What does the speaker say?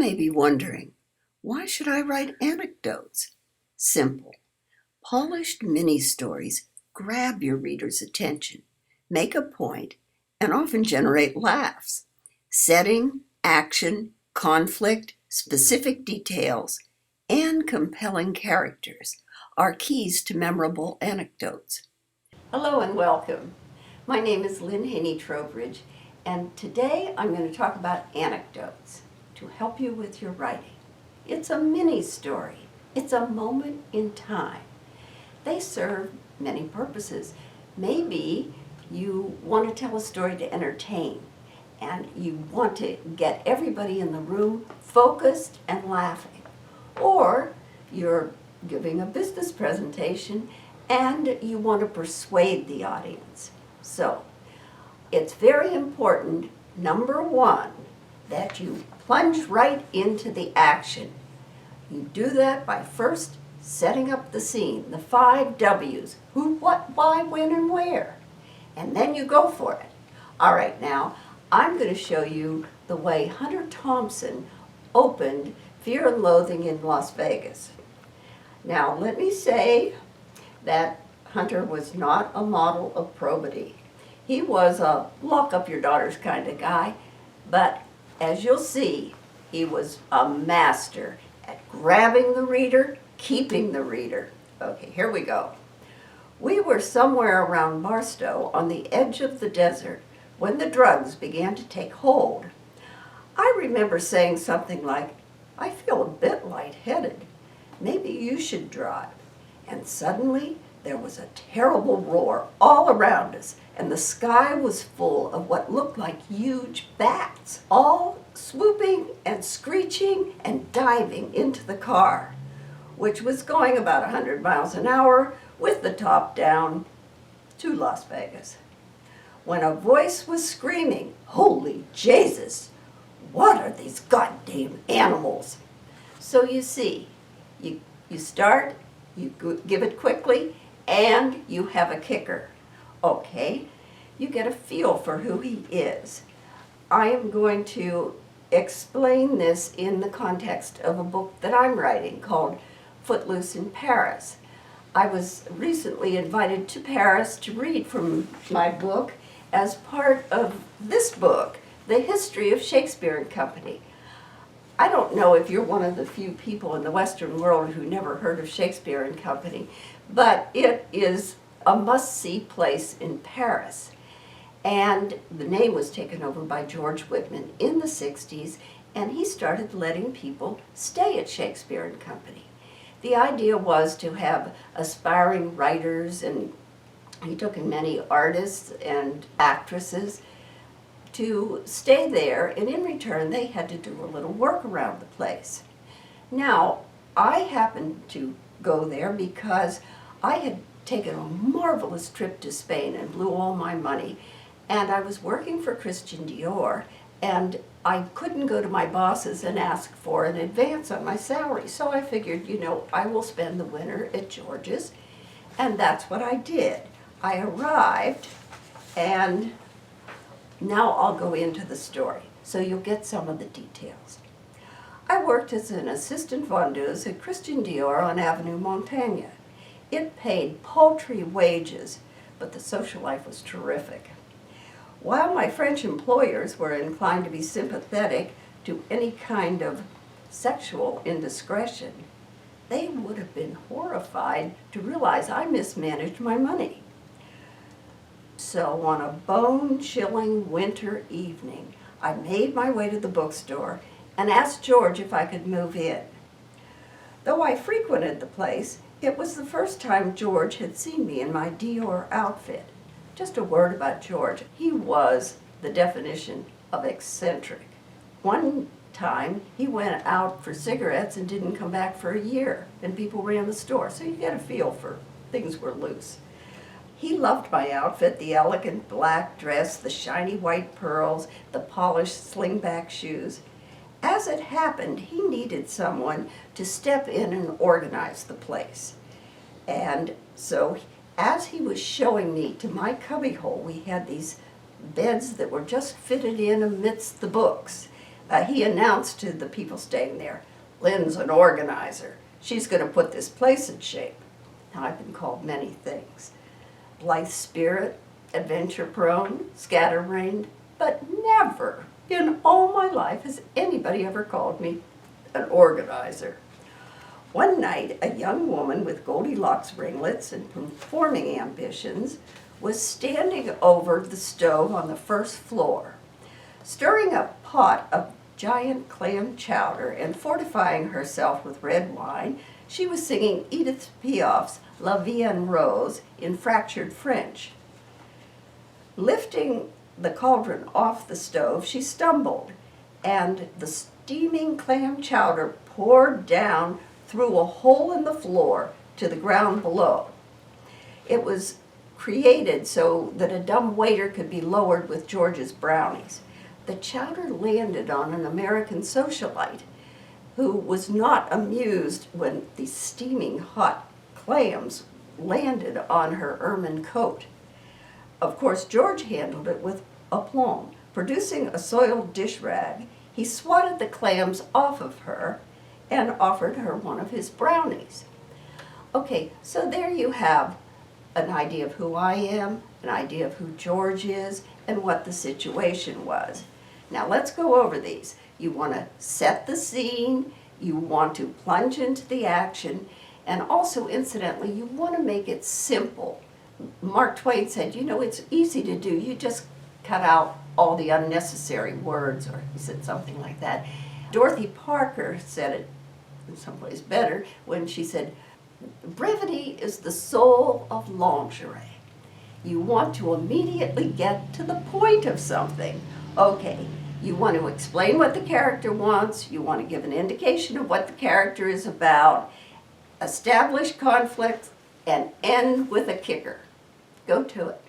may be wondering, why should I write anecdotes? Simple. Polished mini-stories grab your reader's attention, make a point, and often generate laughs. Setting, action, conflict, specific details, and compelling characters are keys to memorable anecdotes. Hello and welcome. My name is Lynn Haney, and today I'm going to talk about anecdotes to help you with your writing. It's a mini story. It's a moment in time. They serve many purposes. Maybe you want to tell a story to entertain, and you want to get everybody in the room focused and laughing. Or you're giving a business presentation and you want to persuade the audience. So, it's very important, number one, that you plunge right into the action. You do that by first setting up the scene, the 5 W's, who, what, why, when, and where. And then you go for it. All right, now, I'm going to show you the way Hunter Thompson opened Fear and Loathing in Las Vegas. Now, let me say that Hunter was not a model of probity. He was a lock up your daughters kind of guy, but as you'll see, he was a master at grabbing the reader, keeping the reader. Okay, here we go. We were somewhere around Barstow on the edge of the desert when the drugs began to take hold. I remember saying something like, "I feel a bit lightheaded. Maybe you should drive." And suddenly there was a terrible roar all around us, and the sky was full of what looked like huge bats, all swooping and screeching and diving into the car, which was going about 100 miles an hour with the top down to Las Vegas. When a voice was screaming, "Holy Jesus, what are these goddamn animals?" So you see, you start, you give it quickly, and you have a kicker. Okay, you get a feel for who he is. I am going to explain this in the context of a book that I'm writing called Footloose in Paris. I was recently invited to Paris to read from my book as part of this book, The History of Shakespeare and Company. I don't know if you're one of the few people in the Western world who never heard of Shakespeare and Company, but it is a must-see place in Paris. And the name was taken over by George Whitman in the 60s, and he started letting people stay at Shakespeare and Company. The idea was to have aspiring writers, and he took in many artists and actresses to stay there, and in return they had to do a little work around the place. Now, I happened to go there because I had taken a marvelous trip to Spain and blew all my money, and I was working for Christian Dior, and I couldn't go to my bosses and ask for an advance on my salary, so I figured, I will spend the winter at George's, and that's what I did. I arrived, and now I'll go into the story, so you'll get some of the details. I worked as an assistant vendeuse at Christian Dior on Avenue Montaigne. It paid paltry wages, but the social life was terrific. While my French employers were inclined to be sympathetic to any kind of sexual indiscretion, they would have been horrified to realize I mismanaged my money. So on a bone-chilling winter evening, I made my way to the bookstore and asked George if I could move in. Though I frequented the place, it was the first time George had seen me in my Dior outfit. Just a word about George. He was the definition of eccentric. One time, he went out for cigarettes and didn't come back for a year, and people ran the store, so you get a feel for things were loose. He loved my outfit, the elegant black dress, the shiny white pearls, the polished slingback shoes. As it happened, he needed someone to step in and organize the place. And so, as he was showing me to my cubbyhole, we had these beds that were just fitted in amidst the books. He announced to the people staying there, "Lynn's an organizer. She's going to put this place in shape." Now, I've been called many things. Blithe spirit, adventure prone, scatterbrained, but never in all my life has anybody ever called me an organizer. One night, a young woman with Goldilocks ringlets and performing ambitions was standing over the stove on the first floor, stirring a pot of giant clam chowder and fortifying herself with red wine. She was singing Edith Piaf's La Vie en Rose in fractured French. Lifting the cauldron off the stove, she stumbled, and the steaming clam chowder poured down through a hole in the floor to the ground below. It was created so that a dumb waiter could be lowered with George's brownies. The chowder landed on an American socialite who was not amused when the steaming hot clams landed on her ermine coat. Of course, George handled it with aplomb. Producing a soiled dish rag, he swatted the clams off of her and offered her one of his brownies. Okay, so there you have an idea of who I am, an idea of who George is, and what the situation was. Now let's go over these. You want to set the scene, you want to plunge into the action, and also, incidentally, you want to make it simple. Mark Twain said, it's easy to do. You just cut out all the unnecessary words, or he said something like that. Dorothy Parker said it in some ways better when she said, "Brevity is the soul of lingerie." You want to immediately get to the point of something. Okay, you want to explain what the character wants, you want to give an indication of what the character is about, establish conflict, and end with a kicker. Go to it.